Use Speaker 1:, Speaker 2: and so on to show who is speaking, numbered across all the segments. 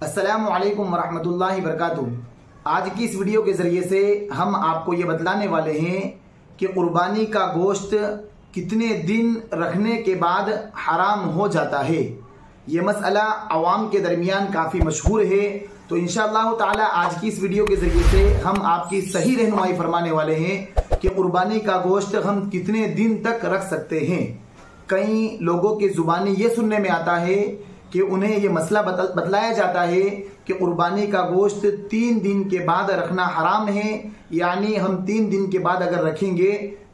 Speaker 1: अस्सलामु अलैकुम वरहमतुल्लाहि वबरकातुहू। आज की इस वीडियो के ज़रिए से हम आपको ये बतलाने वाले हैं कि कुर्बानी का गोश्त कितने दिन रखने के बाद हराम हो जाता है। ये मसला अवाम के दरमियान काफ़ी मशहूर है, तो इंशाअल्लाह ताला आज की इस वीडियो के ज़रिए से हम आपकी सही रहनुमाई फरमाने वाले हैं कि कुर्बानी का गोश्त हम कितने दिन तक रख सकते हैं। कई लोगों की ज़ुबानी ये सुनने में आता है कि उन्हें ये मसला बतलाया जाता है कि कुर्बानी का गोश्त 3 दिन के बाद रखना हराम है, यानी हम 3 दिन के बाद अगर रखेंगे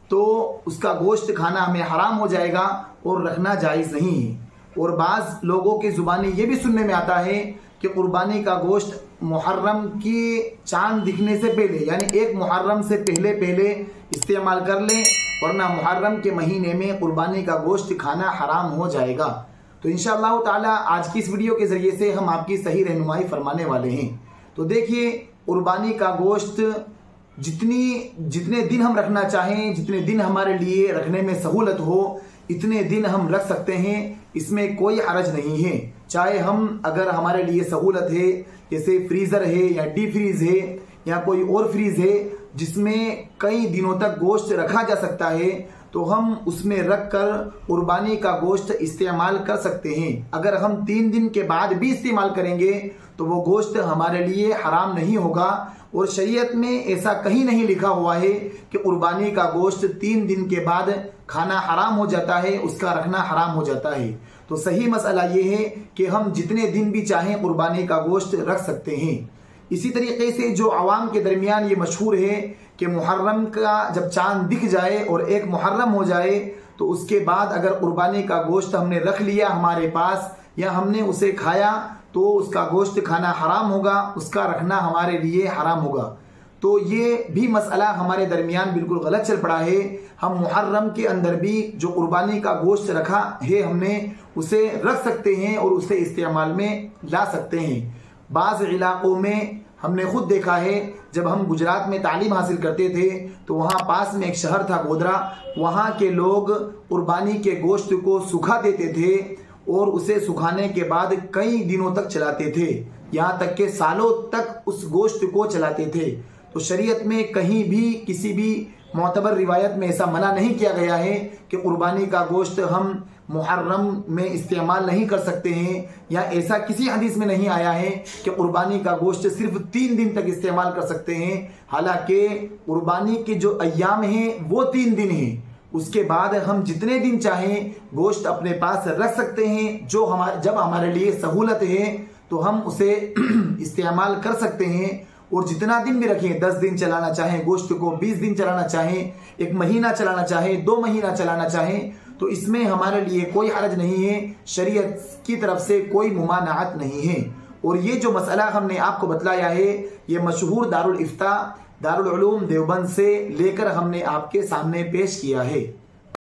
Speaker 1: तो उसका गोश्त खाना हमें हराम हो जाएगा और रखना जायज़ नहीं है। और बाज़ लोगों की ज़ुबानी ये भी सुनने में आता है कि कुर्बानी का गोश्त मुहर्रम की चांद दिखने से पहले, यानी 1 मुहर्रम से पहले इस्तेमाल कर लें, वरना मुहर्रम के महीने में कुर्बानी का गोश्त खाना हराम हो जाएगा। तो इंशाअल्लाह ताला आज की इस वीडियो के ज़रिए से हम आपकी सही रहनुमाई फरमाने वाले हैं। तो देखिए, कुर्बानी का गोश्त जितने दिन हम रखना चाहें, जितने दिन हमारे लिए रखने में सहूलत हो, इतने दिन हम रख सकते हैं। इसमें कोई हरज नहीं है। चाहे हम अगर हमारे लिए सहूलत है, जैसे फ्रीज़र है या डीप फ्रीज है या कोई और फ्रीज है जिसमें कई दिनों तक गोश्त रखा जा सकता है, तो हम उसमें रख कर कुर्बानी का गोश्त इस्तेमाल कर सकते हैं। अगर हम 3 दिन के बाद भी इस्तेमाल करेंगे तो वो गोश्त हमारे लिए हराम नहीं होगा। और शरीयत में ऐसा कहीं नहीं लिखा हुआ है कि कुर्बानी का गोश्त 3 दिन के बाद खाना हराम हो जाता है, उसका रखना हराम हो जाता है। तो सही मसला ये है कि हम जितने दिन भी चाहें कुर्बानी का गोश्त रख सकते हैं। इसी तरीके से जो आवाम के दरमियान ये मशहूर है कि मुहर्रम का जब चांद दिख जाए और 1 मुहर्रम हो जाए तो उसके बाद अगर कुर्बानी का गोश्त हमने रख लिया हमारे पास या हमने उसे खाया तो उसका गोश्त खाना हराम होगा, उसका रखना हमारे लिए हराम होगा। तो ये भी मसला हमारे दरमियान बिल्कुल गलत चल पड़ा है। हम मुहर्रम के अंदर भी जो कुर्बानी का गोश्त रखा है हमने उसे रख सकते हैं और उसे इस्तेमाल में ला सकते हैं। बाज़ इलाकों में हमने खुद देखा है, जब हम गुजरात में तालीम हासिल करते थे तो वहाँ पास में एक शहर था गोधरा, वहाँ के लोग कुर्बानी के गोश्त को सुखा देते थे और उसे सुखाने के बाद कई दिनों तक चलाते थे, यहाँ तक के सालों तक उस गोश्त को चलाते थे। तो शरीयत में कहीं भी किसी भी मोतबर रिवायत में ऐसा मना नहीं किया गया है कि कुर्बानी का गोश्त हम मुहर्रम में इस्तेमाल नहीं कर सकते हैं, या ऐसा किसी हदीस में नहीं आया है कि कुर्बानी का गोश्त सिर्फ 3 दिन तक इस्तेमाल कर सकते हैं। हालांकि कुर्बानी के जो अय्याम हैं वो 3 दिन हैं, उसके बाद हम जितने दिन चाहें गोश्त अपने पास रख सकते हैं। जब हमारे लिए सहूलत है तो हम उसे इस्तेमाल कर सकते हैं। और जितना दिन भी रखें, 10 दिन चलाना चाहें गोश्त को, 20 दिन चलाना चाहें, 1 महीना चलाना चाहें, 2 महीना चलाना चाहें, तो इसमें हमारे लिए कोई हरज नहीं है। शरीयत की तरफ से कोई मुमानात नहीं है। और ये जो मसला हमने आपको बतलाया है ये मशहूर दारुल इफ्ता दारुल उलूम देवबंद से लेकर हमने आपके सामने पेश किया है।